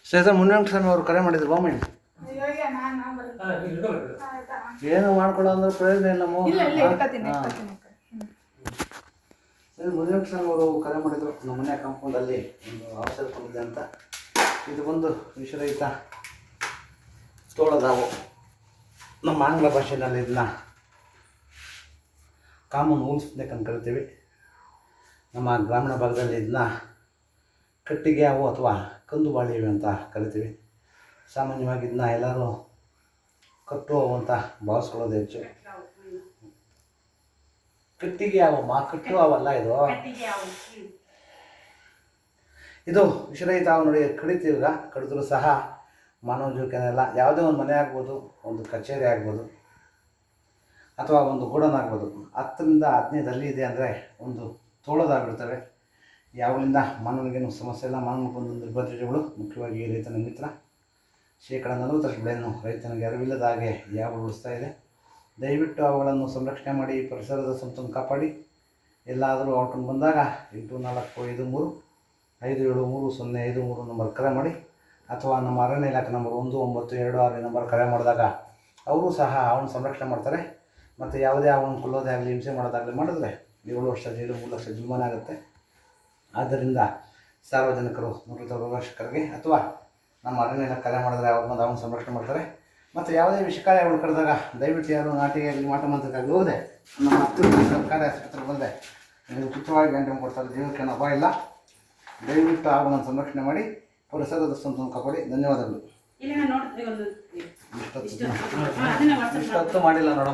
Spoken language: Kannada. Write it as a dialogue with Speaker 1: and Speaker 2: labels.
Speaker 1: ಸ್ನೇಹಿತರೆ ಮುನಿವೆಂಕಟ ಸ್ವಾಮಿ ಅವರು ಕರೆ ಮಾಡಿದ್ರು ಬಾಮಿ ಏನು ಮಾಡ್ಕೊಳ್ಳೋ ಅಂದ್ರೆ ಪ್ರಯೋಜನ ಇಲ್ಲ ಮುನಿವೆಂಕಟ ಸ್ವಾಮಿ ಅವರು ಕರೆ ಮಾಡಿದ್ರು ನಮ್ಮ ಮನೆ ಕಾಂಪೌಂಡಲ್ಲಿ ಒಂದು ಔಷಧ ಕೊಂಡಿದೆ ಅಂತ. ಇದು ಬಂದು ವಿಷರಹಿತ ತೋಳದಾವು. ನಮ್ಮ ಆಂಗ್ಲ ಭಾಷೆಯಲ್ಲಿ ಇದನ್ನ ಕಾಮನ್ ವೂಲ್ ಸ್ನೇಕ್ ಅಂತ ಕರಿತೀವಿ. ನಮ್ಮ ಗ್ರಾಮೀಣ ಭಾಗದಲ್ಲಿ ಇದನ್ನ ಕಟ್ಟಿಗೆ ಹಾವು ಅಥವಾ ಕಂದು ಬಾಳಿವೆ ಅಂತ ಕರಿತೀವಿ. ಸಾಮಾನ್ಯವಾಗಿ ಇದನ್ನ ಎಲ್ಲರೂ ಕಟ್ಟು ಹಾವು ಅಂತ ಭಾವಿಸ್ಕೊಳ್ಳೋದು ಹೆಚ್ಚು. ಕಟ್ಟಿಗೆ ಹಾವಮ್ಮ, ಕಟ್ಟು ಹಾವಲ್ಲ ಇದು. ಇದು ವಿಷರಹಿತ ಹಾವು ನೋಡಿ. ಕಡಿತೀವಿ, ಈಗ ಕಡಿದ್ರೂ ಸಹ ಮಾನವ ಜೀವಕ್ಕೆನೆಲ್ಲ ಯಾವುದೇ ಒಂದು ಮನೆ ಆಗ್ಬೋದು, ಒಂದು ಕಚೇರಿ ಆಗ್ಬೋದು, ಅಥವಾ ಒಂದು ಗೋಡನ್ ಆಗ್ಬೋದು. 10ರಿಂದ 15 ಹಲ್ಲಿ ಇದೆ ಅಂದರೆ ಒಂದು ತೋಳದಾಗಿರ್ತವೆ. ಯಾವಲಿಂದ ಮಾನವನಿಗೇನು ಸಮಸ್ಯೆ ಇಲ್ಲ. ಮಾನವನಿಗೆ ಒಂದು ನಿರ್ಬಂಧಗಳು ಮುಖ್ಯವಾಗಿ ರೈತನ ಮಿತ್ರ. 40% ಬೆಳೆಯನ್ನು ರೈತನಿಗೆ ಅರಿವಿಲ್ಲದ ಹಾಗೆ ಯಾವ ಉಳಿಸ್ತಾ ಇದೆ. ದಯವಿಟ್ಟು ಅವುಗಳನ್ನು ಸಂರಕ್ಷಣೆ ಮಾಡಿ, ಪರಿಸರದ ಸಂತನ್ನು ಕಾಪಾಡಿ. ಎಲ್ಲಾದರೂ ಔಟ್ಕೊಂಡು ಬಂದಾಗ 8453573053 ನಂಬರ್ ಕರೆ ಮಾಡಿ, ಅಥವಾ ನಮ್ಮ ಅರಣ್ಯ ಇಲಾಖೆ ನಂಬರ್ 1926 ನಂಬರ್ ಕರೆ ಮಾಡಿದಾಗ ಅವರು ಸಹ ಅವನು ಸಂರಕ್ಷಣೆ ಮಾಡ್ತಾರೆ. ಮತ್ತು ಯಾವುದೇ ಅವನು ಕೊಲ್ಲೋದೇ ಆಗಲಿ, ಹಿಂಸೆ ಮಾಡೋದಾಗಲಿ ಮಾಡಿದ್ರೆ 7 ವರ್ಷ ಜೈಲು, 3 ಲಕ್ಷ ಜುಲ್ಮಾನ ಆಗುತ್ತೆ. ಆದ್ದರಿಂದ ಸಾರ್ವಜನಿಕರು ನುರಿತ ರೋಗರಕ್ಷಕರಿಗೆ ಅಥವಾ ನಮ್ಮ ಅರಣ್ಯ ಇಲಾಖೆ ಕರೆ ಮಾಡಿದ್ರೆ ಅವ್ರು ಬಂದು ಅವನು ಸಂರಕ್ಷಣೆ ಮಾಡ್ತಾರೆ. ಮತ್ತು ಯಾವುದೇ ವಿಷಕಾರಿಗಳು ಕರೆದಾಗ ದಯವಿಟ್ಟು ಯಾರು ನಾಟಿಗೆ ಆಗಲಿ, ಮಾಟ ಮಂತ್ರಕ್ಕಾಗಲಿ ಹೋಗದೆ ನಮ್ಮ ಹತ್ತಿರ ಸರ್ಕಾರಿ ಆಸ್ಪತ್ರೆಗೆ ಬಂದರೆ ನೀವು ತುಚ್ಛವಾಗಿ ಗಂಟೆ ಕೊಡ್ತಾರೆ. ಜೀವಕ್ಕೆ ಅಪಾಯ ಇಲ್ಲ. ದಯವಿಟ್ಟು ಅವುಗಳನ್ನು ಸಂರಕ್ಷಣೆ ಮಾಡಿ, ಪರಿಸರದ ಸಂತನ್ನು ಕಾಪಾಡಿ. ಧನ್ಯವಾದಗಳು. ಇಷ್ಟೊತ್ತು ಮಾಡಿಲ್ಲ ನೋಡಮ್ಮ.